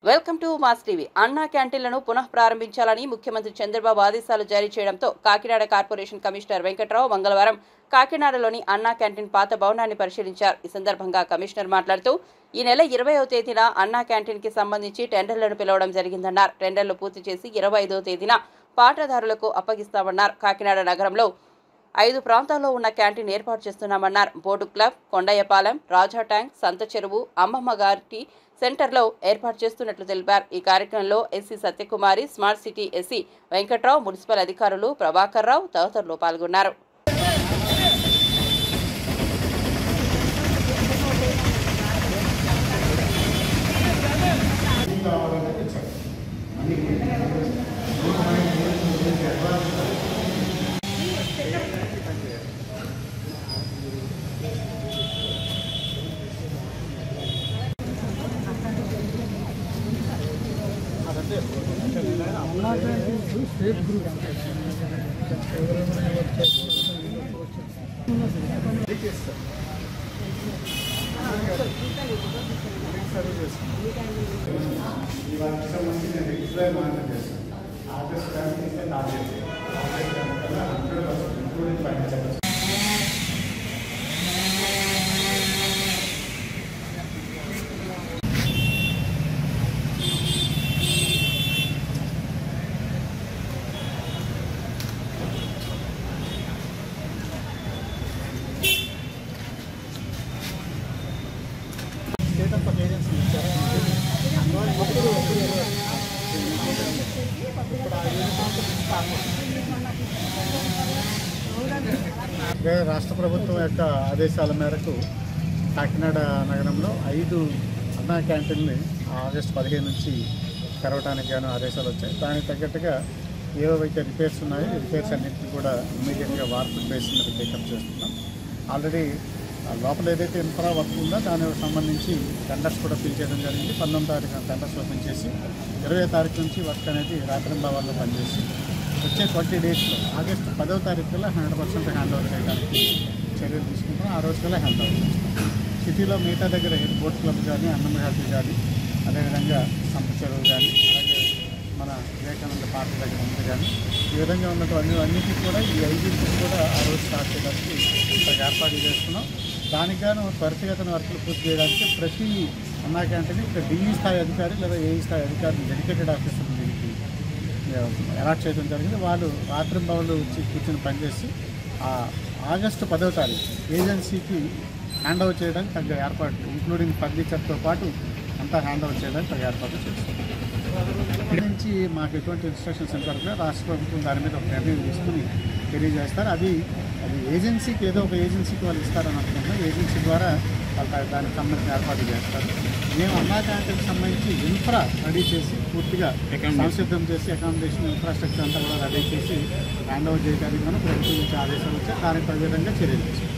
Welcome to mass TV. అన్నా క్యాంటీన్లను పునః ప్రారంభించాలని ముఖ్యమంత్రి చంద్రబాబు ఆదేశాలు జారీ చేయడంతో కాకినాడ కార్పొరేషన్ కమిషనర్ వెంకట్రావు మంగళవారం కాకినాడలోని అన్నా క్యాంటీన్ పాత భవనాన్ని పరిశీలించారు. ఈ సందర్భంగా కమిషనర్ మాట్లాడుతూ ఈ నెల 20వ తేదీన అన్నా క్యాంటీన్కి సంబంధించి టెండర్లను పిలవడం జరిగిందన్నారు. టెండర్లు పూర్తి చేసి 25వ తేదీన పాటదారులకు అప్పగిస్తామన్నారు. కాకినాడ నగరంలో 5 ప్రాంతాల్లో ఉన్న క్యాంటీన్ ఏర్పాటు చేస్తున్నామన్నారు. బోర్డు క్లబ్, కొండయ్యపాలెం, రాజా ట్యాంక్, సంత చెరువు, అమ్మమ్మ గారి సెంటర్లో ఏర్పాటు చేస్తున్నట్లు తెలిపారు. ఈ కార్యక్రమంలో SC Satyakumari, smart city SC Venkatrao, municipal అధికారులు ప్రభాకర్ రావు తదితరులు పాల్గొన్నారు. స్టేట్ గ్రూప్ రాష్ట్ర ప్రభుత్వం యొక్క ఆదేశాల మేరకు కాకినాడ నగరంలో 5 అన్నా క్యాంటీన్ని ఆగస్టు 15 నుంచి తెరవడానికి గాను ఆదేశాలు వచ్చాయి. దానికి తగ్గట్టుగా ఏవైతే రిపేర్స్ ఉన్నాయో రిపేర్స్ అన్నింటినీ కూడా ఇమీడియట్గా వార్పుల బేస్ మీద టేకప్ చేస్తున్నాం. ఆల్రెడీ లోపల ఏదైతే ఇన్ఫ్రా వర్క్ ఉందో దానికి సంబంధించి టెండర్స్ కూడా ఫిల్ చేయడం జరిగింది. 19వ తారీఖున టెండర్స్ ఓపెన్ చేసి 20వ తారీఖు నుంచి వర్క్ అనేది రాత్రింబావాల్లో పనిచేసి వచ్చే 20 డేస్లో ఆగస్టు 10వ తారీఖులో 100% హ్యాండ్ ఓవర్ చేయడానికి చర్యలు తీసుకుంటాం. ఆ రోజుకల్లా హ్యాండ్ ఓవర్ చేస్తాం. సిటీలో మిగతా దగ్గర బోట్ క్లబ్ కానీ, అన్నమ్మ ఘాటి కానీ, అదేవిధంగా సంత చెరువు కానీ, అలాగే మన వివేకానంద పార్క్ దగ్గర ఉంది కానీ, ఈ విధంగా ఉన్నటువంటి అన్నింటికి కూడా ఈ 5 కూడా ఆ రోజు స్టార్ట్ చేయడానికి ఇక్కడ ఏర్పాటు చేస్తున్నాం. దానికి గాను త్వరితగతిన వర్కులు పూర్తి చేయడానికి ప్రతి అన్నా క్యాంటీన్ ఇక్కడ డిఈ స్థాయి అధికారి లేదా ఏఈ స్థాయి అధికారులు డెడికేటెడ్ ఆఫీసర్లు దీనికి అలాట్ చేయడం జరిగింది. వాళ్ళు రాత్రింబవళ్ళు వచ్చి కూర్చొని పనిచేసి ఆగస్టు 10వ తారీఖు ఏజెన్సీకి హ్యాండ్ ఓవర్ చేయడానికి తగ్గ ఏర్పాట్లు ఇంక్లూడింగ్ ఫర్నిచర్తో పాటు అంతా హ్యాండ్ ఓవర్ చేయడానికి తగ్గ ఏర్పాట్లు చేస్తాం. ఇక్కడి నుంచి మాకు ఎటువంటి ఇన్స్ట్రక్షన్స్ ఇంతవరకు రాష్ట్ర ప్రభుత్వం దాని మీద ఒక నిర్ణయం తీసుకుని తెలియజేస్తారు. అది ఏజెన్సీకి ఏదో ఒక ఏజెన్సీకి వాళ్ళు ఇస్తారని అనుకుంటున్నాం. ఏజెన్సీ ద్వారా వాళ్ళు దానికి సంబంధించిన ఏర్పాటు చేస్తారు. మేము అన్నా క్యాంటీన్కి సంబంధించి ఇన్ఫ్రా రెడీ చేసి పూర్తిగా సంసిద్ధం చేసి అకామిడేషన్ ఇన్ఫ్రాస్ట్రక్చర్ అంతా కూడా రెడీ చేసి హ్యాండ్ ఓవర్ చేయడానికి మనం ప్రభుత్వం నుంచి ఆదేశాలు వచ్చాయి. దానికి విధంగా చర్యలు చేస్తాం.